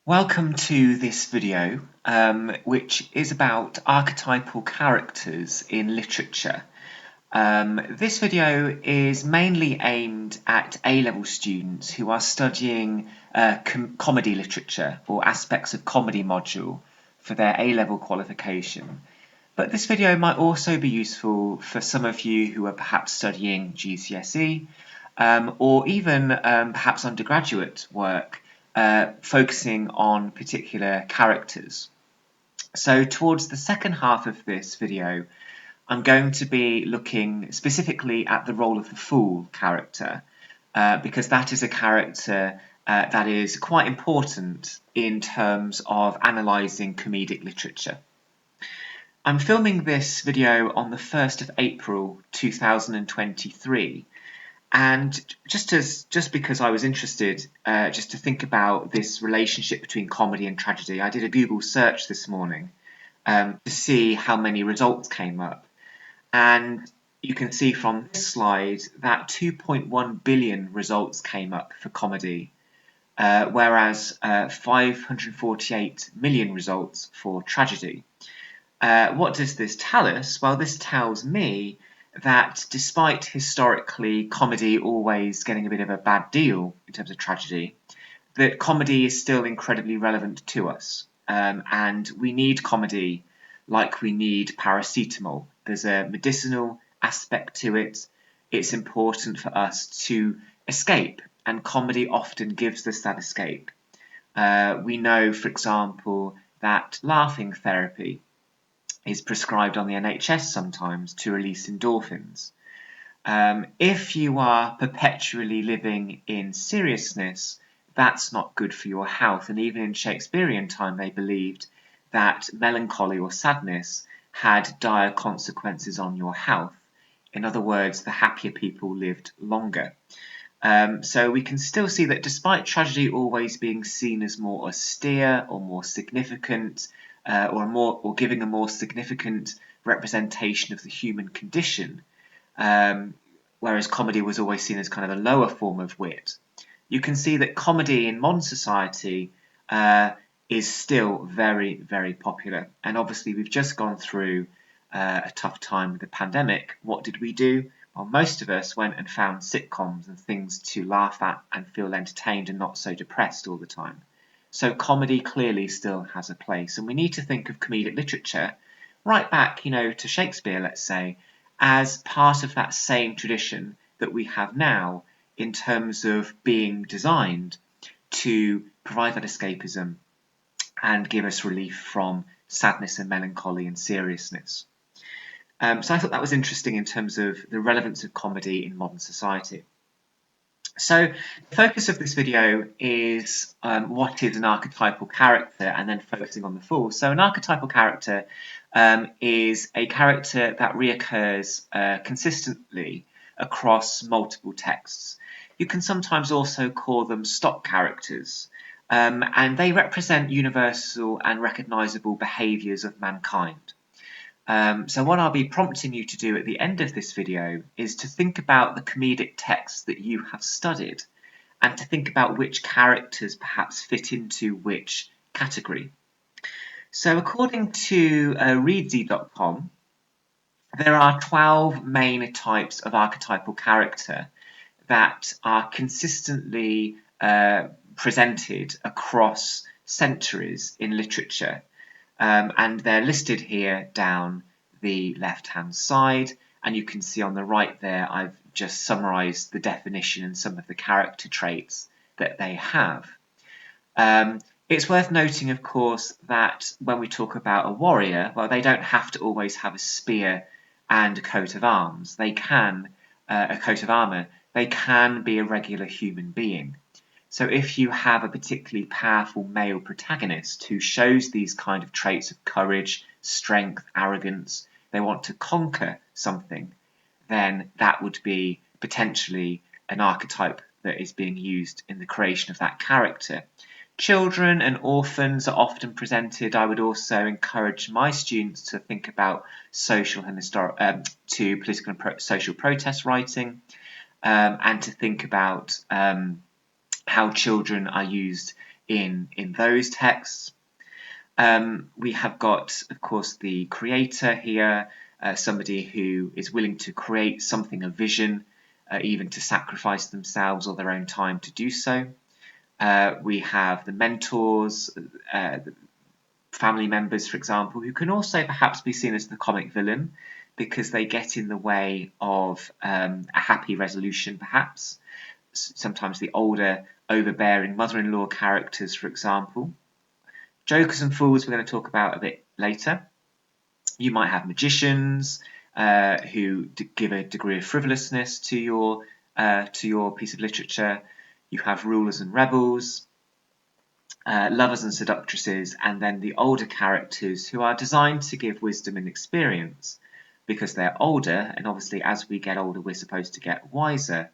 Welcome to this video, which is about archetypal characters in literature. This video is mainly aimed at A-level students who are studying comedy literature or aspects of comedy module for their A-level qualification. But this video might also be useful for some of you who are perhaps studying GCSE or even perhaps undergraduate work focusing on particular characters. So towards the second half of this video, I'm going to be looking specifically at the role of the fool character, because that is a character that is quite important in terms of analysing comedic literature. I'm filming this video on the 1st of April 2023, and just because I was interested, just to think about this relationship between comedy and tragedy, I did a Google search this morning to see how many results came up. And you can see from this slide that 2.1 billion results came up for comedy, whereas 548 million results for tragedy. What does this tell us? Well, this tells me that despite historically comedy always getting a bit of a bad deal in terms of tragedy, that comedy is still incredibly relevant to us. And we need comedy like we need paracetamol. There's a medicinal aspect to it. It's important for us to escape, and comedy often gives us that escape. We know, for example, that laughing therapy is prescribed on the NHS sometimes to release endorphins. If you are perpetually living in seriousness, that's not good for your health. And even in Shakespearean time, they believed that melancholy or sadness had dire consequences on your health. In other words, the happier people lived longer. So we can still see that despite tragedy always being seen as more austere or more significant, or giving a more significant representation of the human condition, whereas comedy was always seen as kind of a lower form of wit, you can see that comedy in modern society is still very, very popular. And obviously we've just gone through a tough time with the pandemic. What did we do? Well, most of us went and found sitcoms and things to laugh at and feel entertained and not so depressed all the time. So comedy clearly still has a place, and we need to think of comedic literature right back, to Shakespeare, let's say, as part of that same tradition that we have now in terms of being designed to provide that escapism and give us relief from sadness and melancholy and seriousness. So I thought that was interesting in terms of the relevance of comedy in modern society. So the focus of this video is what is an archetypal character, and then focusing on the fool. So an archetypal character is a character that reoccurs consistently across multiple texts. You can sometimes also call them stock characters, and they represent universal and recognizable behaviors of mankind. So what I'll be prompting you to do at the end of this video is to think about the comedic texts that you have studied, and to think about which characters perhaps fit into which category. So according to readsy.com, there are 12 main types of archetypal character that are consistently presented across centuries in literature. And they're listed here down the left-hand side, and you can see on the right there I've just summarised the definition and some of the character traits that they have. It's worth noting, of course, that when we talk about a warrior, well, they don't have to always have a spear and a coat of arms. They can, a coat of armour, they can be a regular human being. So if you have a particularly powerful male protagonist who shows these kind of traits of courage, strength, arrogance, they want to conquer something, then that would be potentially an archetype that is being used in the creation of that character. Children and orphans are often presented. I would also encourage my students to think about social and political and social protest writing, and to think about how children are used in those texts. We have got, of course, the creator here, somebody who is willing to create something, a vision, even to sacrifice themselves or their own time to do so. We have the mentors, family members, for example, who can also perhaps be seen as the comic villain because they get in the way of a happy resolution, perhaps. Sometimes the older, overbearing mother-in-law characters, for example. Jokers and fools we're going to talk about a bit later. You might have magicians who give a degree of frivolousness to your piece of literature. You have rulers and rebels, lovers and seductresses, and then the older characters who are designed to give wisdom and experience because they're older, and obviously as we get older we're supposed to get wiser,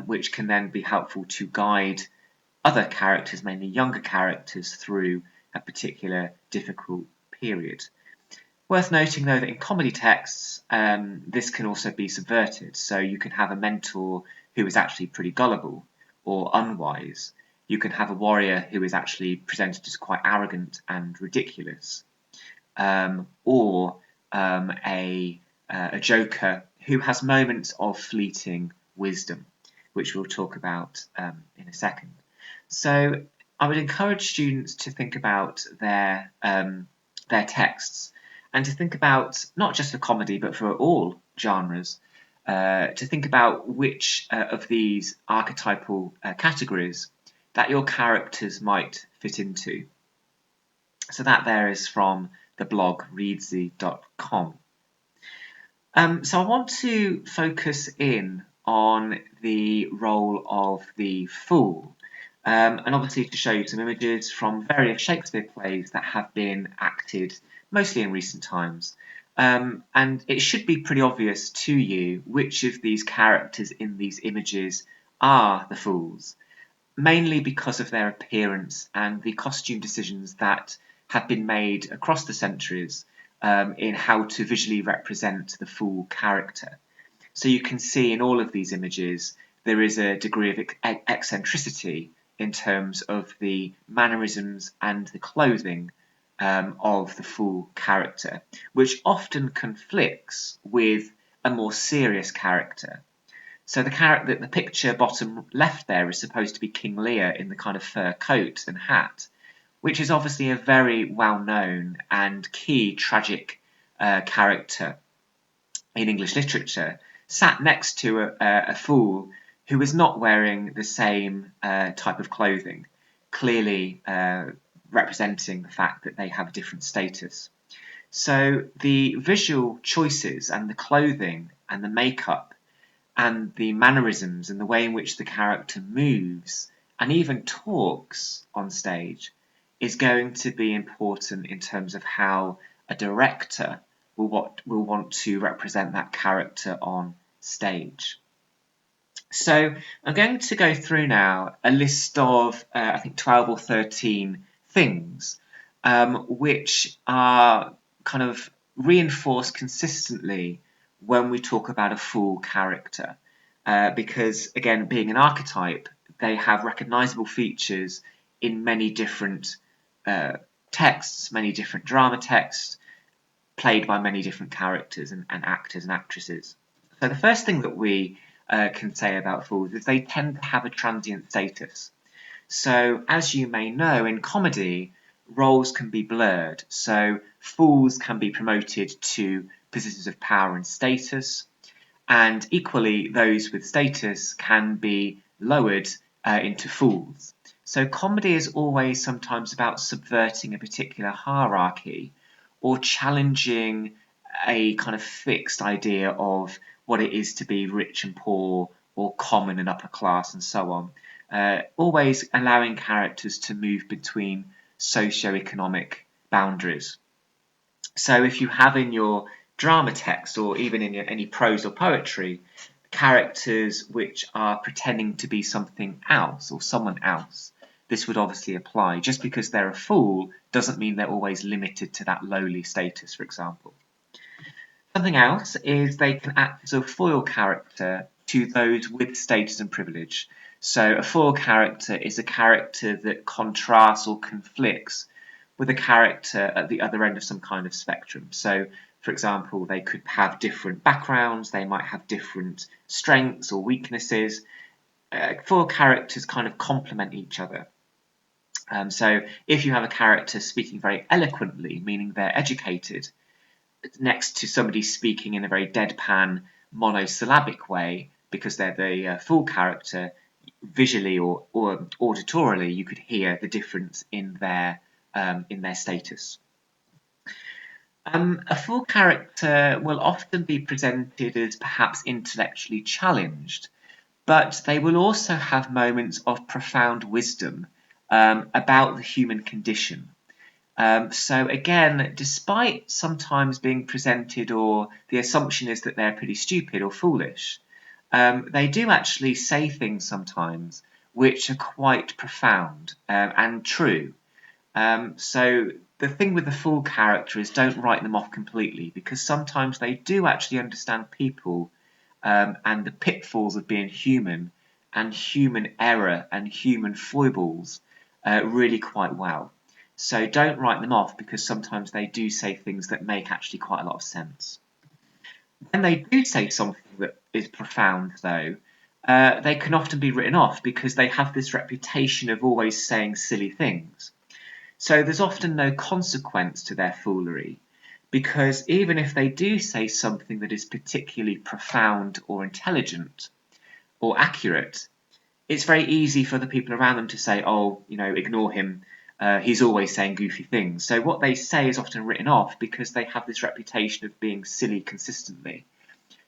which can then be helpful to guide other characters, mainly younger characters, through a particular difficult period. Worth noting though that in comedy texts this can also be subverted, so you can have a mentor who is actually pretty gullible or unwise. You can have a warrior who is actually presented as quite arrogant and ridiculous, or a joker who has moments of fleeting wisdom, which we'll talk about in a second. So I would encourage students to think about their texts and to think about, not just for comedy but for all genres, to think about which of these archetypal categories that your characters might fit into. So that there is from the blog readsy.com. So I want to focus in on the role of the fool, and obviously to show you some images from various Shakespeare plays that have been acted mostly in recent times. And it should be pretty obvious to you which of these characters in these images are the fools, mainly because of their appearance and the costume decisions that have been made across the centuries in how to visually represent the fool character. So you can see in all of these images there is a degree of eccentricity in terms of the mannerisms and the clothing of the fool character, which often conflicts with a more serious character. So the picture bottom left there is supposed to be King Lear in the kind of fur coat and hat, which is obviously a very well-known and key tragic character in English literature, sat next to a fool who is not wearing the same type of clothing, clearly representing the fact that they have a different status. So the visual choices and the clothing and the makeup and the mannerisms and the way in which the character moves and even talks on stage is going to be important in terms of how a director will want to represent that character on stage. So I'm going to go through now a list of I think 12 or 13 things which are kind of reinforced consistently when we talk about a fool character, because again, being an archetype, they have recognizable features in many different texts, many different drama texts, played by many different characters and actors and actresses. So the first thing that we can say about fools is they tend to have a transient status. So as you may know, in comedy, roles can be blurred. So fools can be promoted to positions of power and status, and equally those with status can be lowered into fools. So comedy is always sometimes about subverting a particular hierarchy or challenging a kind of fixed idea of what it is to be rich and poor or common and upper class and so on. Always allowing characters to move between socio-economic boundaries. So if you have in your drama text or even in any prose or poetry characters which are pretending to be something else or someone else, this would obviously apply. Just because they're a fool doesn't mean they're always limited to that lowly status, for example. Something else is they can act as a foil character to those with status and privilege. So a fool character is a character that contrasts or conflicts with a character at the other end of some kind of spectrum. So, for example, they could have different backgrounds, they might have different strengths or weaknesses. Four characters kind of complement each other. So if you have a character speaking very eloquently, meaning they're educated, next to somebody speaking in a very deadpan, monosyllabic way, because they're the fool character, visually or auditorily, you could hear the difference in their status. A fool character will often be presented as perhaps intellectually challenged, but they will also have moments of profound wisdom about the human condition. So again, despite sometimes being presented, or the assumption is that they're pretty stupid or foolish, they do actually say things sometimes which are quite profound and true. So the thing with the fool character is don't write them off completely, because sometimes they do actually understand people and the pitfalls of being human and human error and human foibles really quite well. So don't write them off, because sometimes they do say things that make actually quite a lot of sense. When they do say something that is profound, though, they can often be written off because they have this reputation of always saying silly things. So there's often no consequence to their foolery, because even if they do say something that is particularly profound or intelligent or accurate, it's very easy for the people around them to say, oh, ignore him, he's always saying goofy things. So what they say is often written off because they have this reputation of being silly consistently.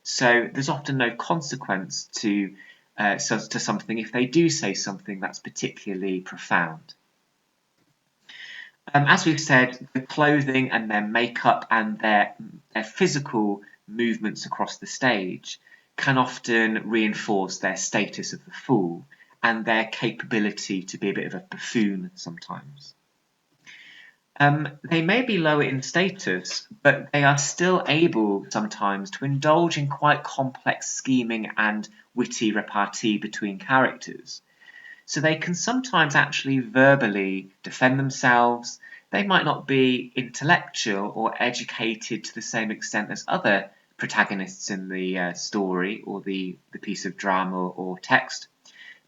So there's often no consequence to something if they do say something that's particularly profound. As we've said, the clothing and their makeup and their physical movements across the stage can often reinforce their status of the fool and their capability to be a bit of a buffoon sometimes. They may be lower in status, but they are still able sometimes to indulge in quite complex scheming and witty repartee between characters. So they can sometimes actually verbally defend themselves. They might not be intellectual or educated to the same extent as other protagonists in the story or the piece of drama or text,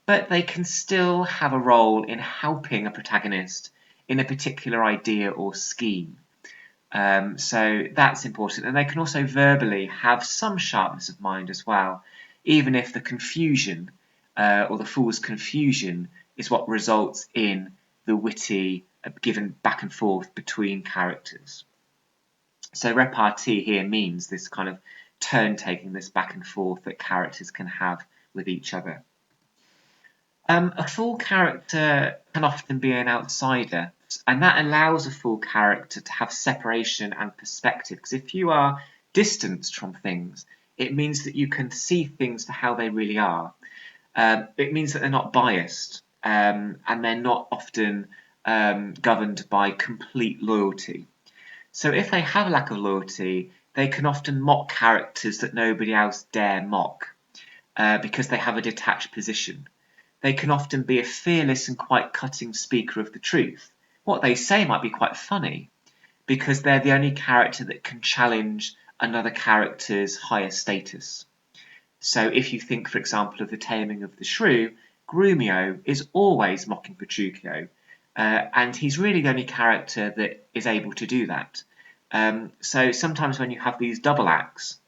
but they can still have a role in helping a protagonist in a particular idea or scheme. So that's important. And they can also verbally have some sharpness of mind as well, even if the confusion or the fool's confusion is what results in the witty given back and forth between characters. So repartee here means this kind of turn taking, this back and forth that characters can have with each other. A fool character can often be an outsider, and that allows a fool character to have separation and perspective, because if you are distanced from things, it means that you can see things for how they really are. It means that they're not biased, and they're not often governed by complete loyalty. So if they have a lack of loyalty, they can often mock characters that nobody else dare mock, because they have a detached position. They can often be a fearless and quite cutting speaker of the truth. What they say might be quite funny, because they're the only character that can challenge another character's higher status. So if you think, for example, of The Taming of the Shrew, Grumio is always mocking Petruchio, and he's really the only character that is able to do that. So sometimes when you have these double acts,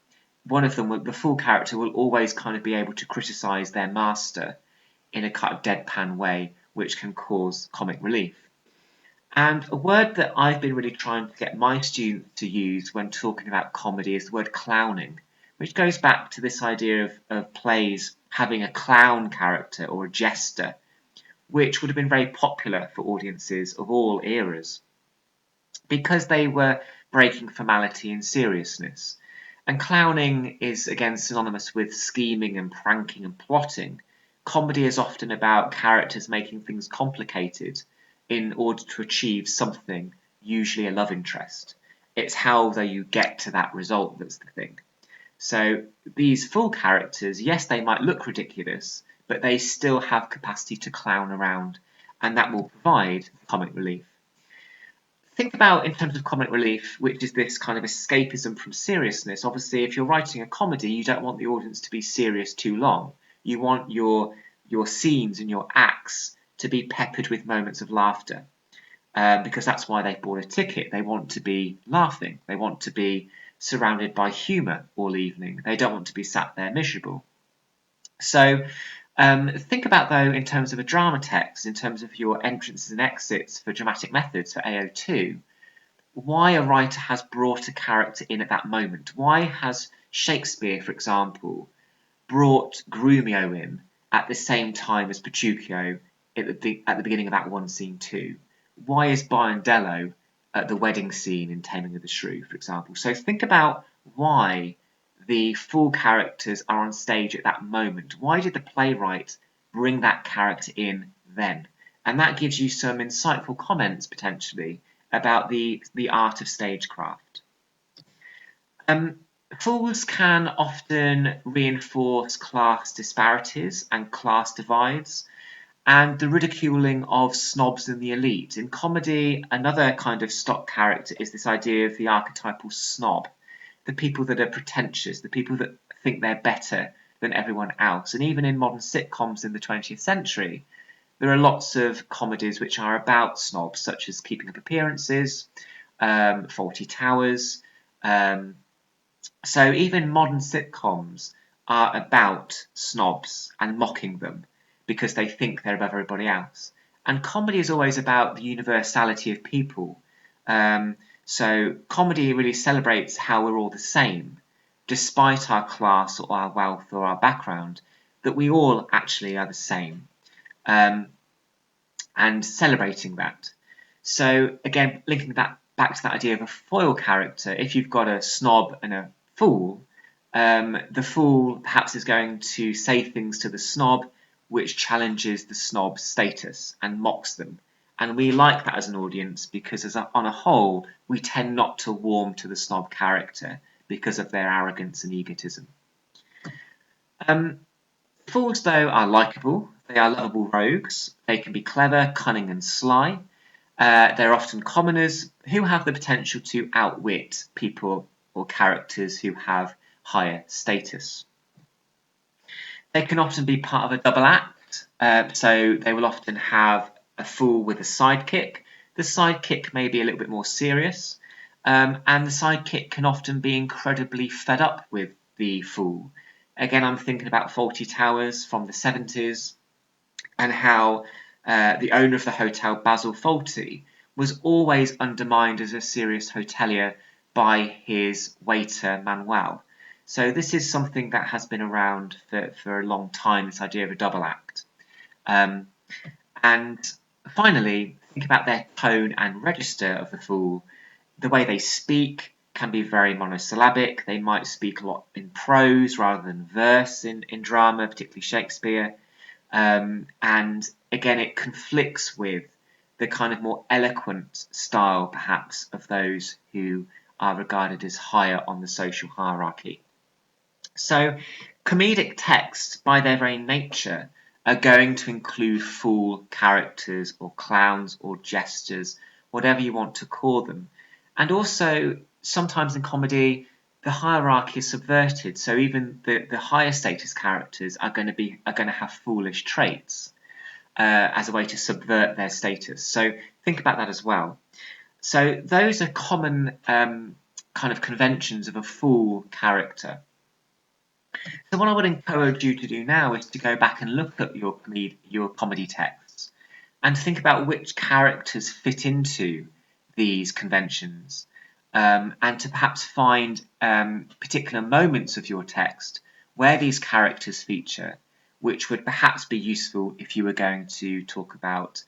one of them, the full character, will always kind of be able to criticise their master in a kind of deadpan way, which can cause comic relief. And a word that I've been really trying to get my students to use when talking about comedy is the word clowning, which goes back to this idea of plays having a clown character or a jester, which would have been very popular for audiences of all eras, because they were breaking formality and seriousness. And clowning is again synonymous with scheming and pranking and plotting. Comedy is often about characters making things complicated in order to achieve something, usually a love interest. It's how though you get to that result that's the thing. So these full characters, yes, they might look ridiculous, but they still have capacity to clown around, and that will provide comic relief. Think about in terms of comic relief, which is this kind of escapism from seriousness. Obviously, if you're writing a comedy, you don't want the audience to be serious too long. You want your scenes and your acts to be peppered with moments of laughter, because that's why they bought a ticket. They want to be laughing. They want to be surrounded by humour all evening. They don't want to be sat there miserable. So think about, though, in terms of a drama text, in terms of your entrances and exits for dramatic methods for AO2, why a writer has brought a character in at that moment. Why has Shakespeare, for example, brought Grumio in at the same time as Petruchio at the beginning of Act 1, Scene 2? Why is Biondello at the wedding scene in Taming of the Shrew, for example? So think about why the fool characters are on stage at that moment. Why did the playwright bring that character in then? And that gives you some insightful comments, potentially, about the art of stagecraft. Fools can often reinforce class disparities and class divides, and the ridiculing of snobs and the elite. In comedy, another kind of stock character is this idea of the archetypal snob, the people that are pretentious, the people that think they're better than everyone else. And even in modern sitcoms in the 20th century, there are lots of comedies which are about snobs, such as Keeping Up Appearances, Fawlty Towers. So even modern sitcoms are about snobs and mocking them because they think they're above everybody else. And comedy is always about the universality of people. So comedy really celebrates how we're all the same, despite our class or our wealth or our background, that we all actually are the same, and celebrating that. So again, linking that back to that idea of a foil character, if you've got a snob and a fool, the fool perhaps is going to say things to the snob which challenges the snob's status and mocks them. And we like that as an audience because on a whole, we tend not to warm to the snob character because of their arrogance and egotism. Fools, though, are likeable. They are lovable rogues. They can be clever, cunning, and sly. They're often commoners who have the potential to outwit people or characters who have higher status. They can often be part of a double act, so they will often have a fool with a sidekick. The sidekick may be a little bit more serious, and the sidekick can often be incredibly fed up with the fool. Again, I'm thinking about Fawlty Towers from the 70s and how the owner of the hotel, Basil Fawlty, was always undermined as a serious hotelier by his waiter, Manuel. So this is something that has been around for a long time, this idea of a double act. And finally, think about their tone and register of the fool. The way they speak can be very monosyllabic. They might speak a lot in prose rather than verse in drama, particularly Shakespeare. And again, it conflicts with the kind of more eloquent style, perhaps, of those who are regarded as higher on the social hierarchy. So, comedic texts, by their very nature, are going to include fool characters or clowns or jesters, whatever you want to call them. And also, sometimes in comedy, the hierarchy is subverted. So even the higher status characters are going to have foolish traits as a way to subvert their status. So think about that as well. So those are common kind of conventions of a fool character. So what I would encourage you to do now is to go back and look at your comedy texts and think about which characters fit into these conventions, and to perhaps find particular moments of your text where these characters feature, which would perhaps be useful if you were going to talk about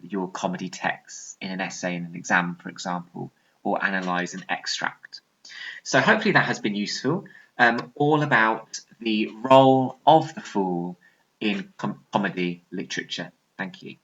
your comedy texts in an essay in an exam, for example, or analyse an extract. So hopefully that has been useful, all about the role of the fool in comedy literature. Thank you.